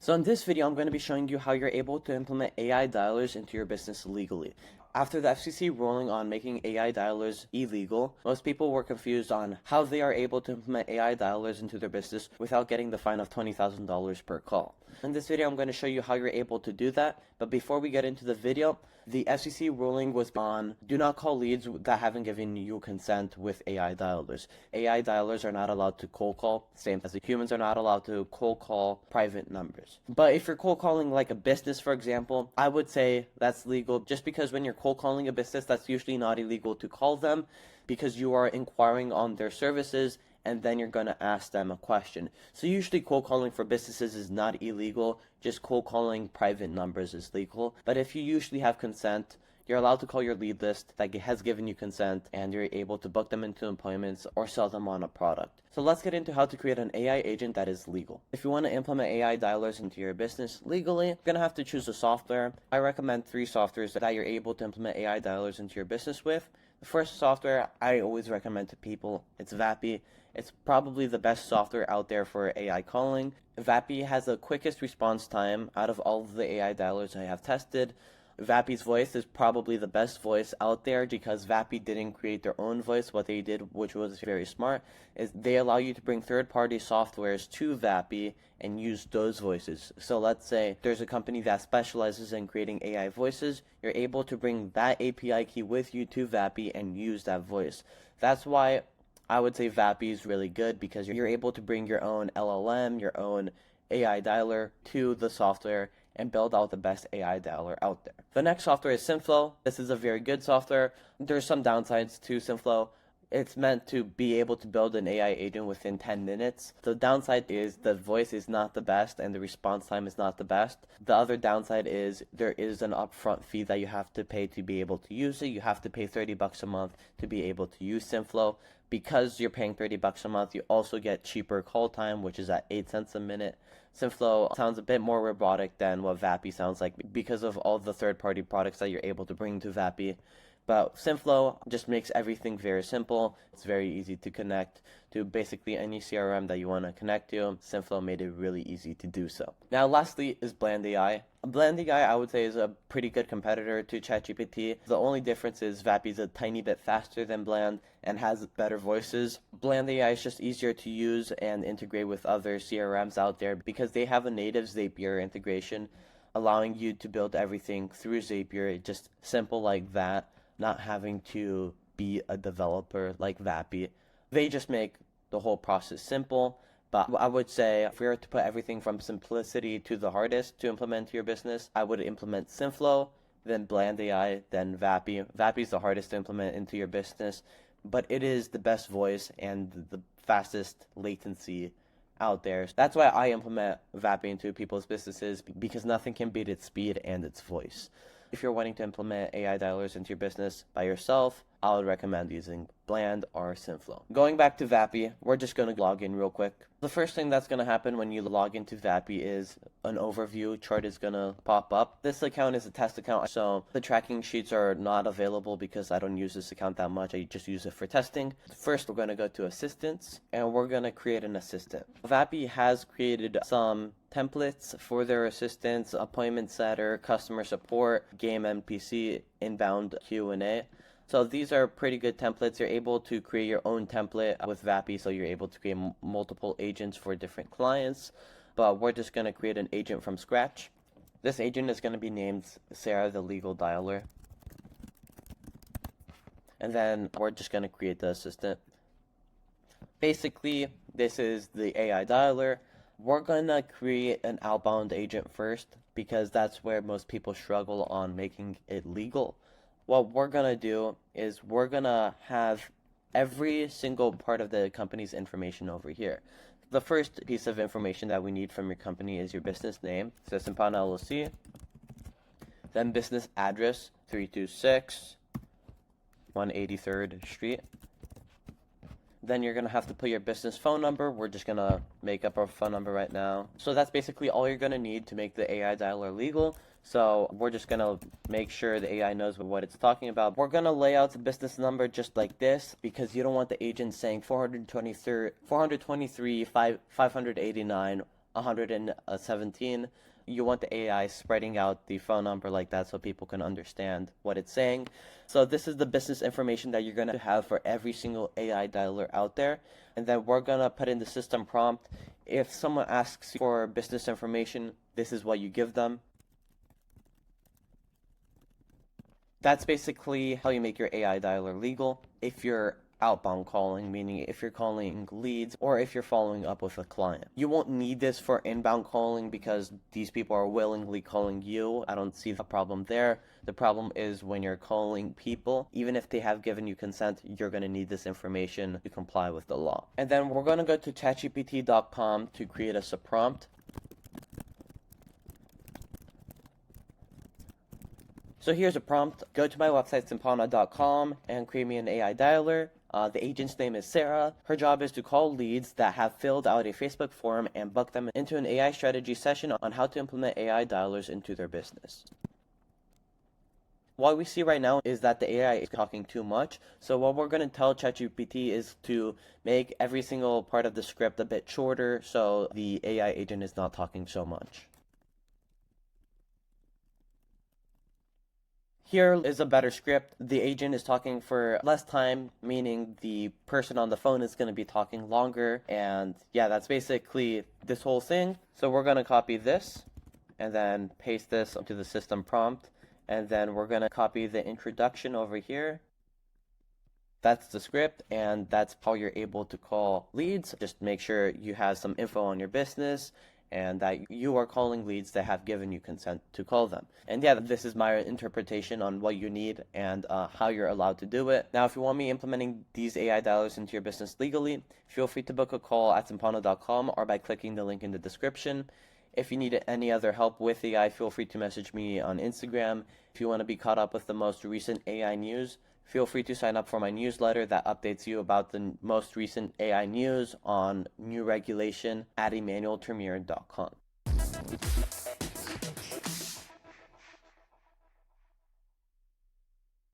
So in this video, I'm going to be showing you how you're able to implement AI dialers into your business legally. After the FCC ruling on making AI dialers illegal, most people were confused on how they are able to implement AI dialers into their business without getting the fine of $20,000 per call. In this video, I'm going to show you how you're able to do that, but before we get into the video, the FCC ruling was on do not call leads that haven't given you consent with AI dialers. AI dialers are not allowed to cold call, same as the humans are not allowed to cold call private numbers. But if you're cold calling like a business, for example, I would say that's legal just because when you're cold calling a business, that's usually not illegal to call them because you are inquiring on their services and then you're going to ask them a question. So usually cold calling for businesses is not illegal, just cold calling private numbers is legal. But if you usually have consent, you're allowed to call your lead list that has given you consent and you're able to book them into appointments or sell them on a product. So let's get into how to create an AI agent that is legal. If you want to implement AI dialers into your business legally, you're going to have to choose a software. I recommend 3 softwares that you're able to implement AI dialers into your business with. The first software I always recommend to people, it's Vapy. It's probably the best software out there for AI calling. Vapy has the quickest response time out of all of the AI dialers I have tested. Vapy's voice is probably the best voice out there because Vapy didn't create their own voice. What they did, which was very smart, is they allow you to bring third-party softwares to Vapy and use those voices. So let's say there's a company that specializes in creating AI voices. You're able to bring that API key with you to Vapy and use that voice. That's why I would say Vapy is really good because you're able to bring your own LLM, your own AI dialer to the software and build out the best AI dialer out there. The next software is Sflow. This is a very good software. There's some downsides to Sflow. It's meant to be able to build an AI agent within 10 minutes. The downside is the voice is not the best and the response time is not the best. The other downside is there is an upfront fee that you have to pay to be able to use it. You have to pay $30 a month to be able to use Sflow. Because you're paying $30 a month, you also get cheaper call time, which is at 8 cents a minute. Sflow sounds a bit more robotic than what Vapy sounds like because of all the third-party products that you're able to bring to Vapy. But Sflow just makes everything very simple. It's very easy to connect to basically any CRM that you want to connect to. Sflow made it really easy to do so. Now, lastly is Bland AI. Bland AI, I would say, is a pretty good competitor to ChatGPT. The only difference is Vapy is a tiny bit faster than Bland and has better voices. Bland AI is just easier to use and integrate with other CRMs out there because they have a native Zapier integration, allowing you to build everything through Zapier. Just simple like that. Not having to be a developer like Vapy. They just make the whole process simple. But I would say if we were to put everything from simplicity to the hardest to implement to your business, I would implement Sflow, then Bland AI, then Vapy. Vapy is the hardest to implement into your business, but it is the best voice and the fastest latency out there. That's why I implement Vapy into people's businesses because nothing can beat its speed and its voice. If you're wanting to implement AI dialers into your business by yourself, I would recommend using Bland or Sflow. Going back to Vapy, we're just going to log in real quick. The first thing that's going to happen when you log into Vapy is an overview chart is going to pop up. This account is a test account, so the tracking sheets are not available because I don't use this account that much. I just use it for testing. First, we're going to go to Assistants, and we're going to create an assistant. Vapy has created some templates for their assistants: appointment setter, customer support, game NPC, inbound Q&A. So these are pretty good templates. You're able to create your own template with Vapy, so you're able to create multiple agents for different clients. But we're just going to create an agent from scratch. This agent is going to be named Sarah the Legal Dialer. And then we're just going to create the assistant. Basically, this is the AI dialer. We're going to create an outbound agent first because that's where most people struggle on making it legal. What we're going to do is we're going to have every single part of the company's information over here. The first piece of information that we need from your company is your business name, so Sympana LLC, then business address, 326 183rd Street. Then you're going to have to put your business phone number. We're just going to make up our phone number right now. So that's basically all you're going to need to make the AI dialer legal. So we're just going to make sure the AI knows what it's talking about. We're going to lay out the business number just like this because you don't want the agent saying 423 589 117. You want the AI spreading out the phone number like that so people can understand what it's saying. So this is the business information that you're going to have for every single AI dialer out there. And then we're going to put in the system prompt. If someone asks for business information, this is what you give them. That's basically how you make your AI dialer legal. If you're outbound calling, meaning if you're calling leads or if you're following up with a client. You won't need this for inbound calling because these people are willingly calling you. I don't see the problem there. The problem is when you're calling people, even if they have given you consent, you're going to need this information to comply with the law. And then we're going to go to chatgpt.com to create us a prompt. So here's a prompt. Go to my website, Sympana.com, and create me an AI dialer. The agent's name is Sarah. Her job is to call leads that have filled out a Facebook form and book them into an AI strategy session on how to implement AI dialers into their business. What we see right now is that the AI is talking too much. So what we're going to tell ChatGPT is to make every single part of the script a bit shorter so the AI agent is not talking so much. Here is a better script. The agent is talking for less time, meaning the person on the phone is going to be talking longer. And yeah, that's basically this whole thing. So we're going to copy this and then paste this into the system prompt. And then we're going to copy the introduction over here. That's the script, and that's how you're able to call leads. Just make sure you have some info on your business and that you are calling leads that have given you consent to call them. And yeah, this is my interpretation on what you need and how you're allowed to do it. Now, if you want me implementing these AI dialers into your business legally, feel free to book a call at Sympana.com or by clicking the link in the description. If you need any other help with AI, feel free to message me on Instagram. If you want to be caught up with the most recent AI news, feel free to sign up for my newsletter that updates you about the most recent AI news on new regulation at EmanuelTermure.com.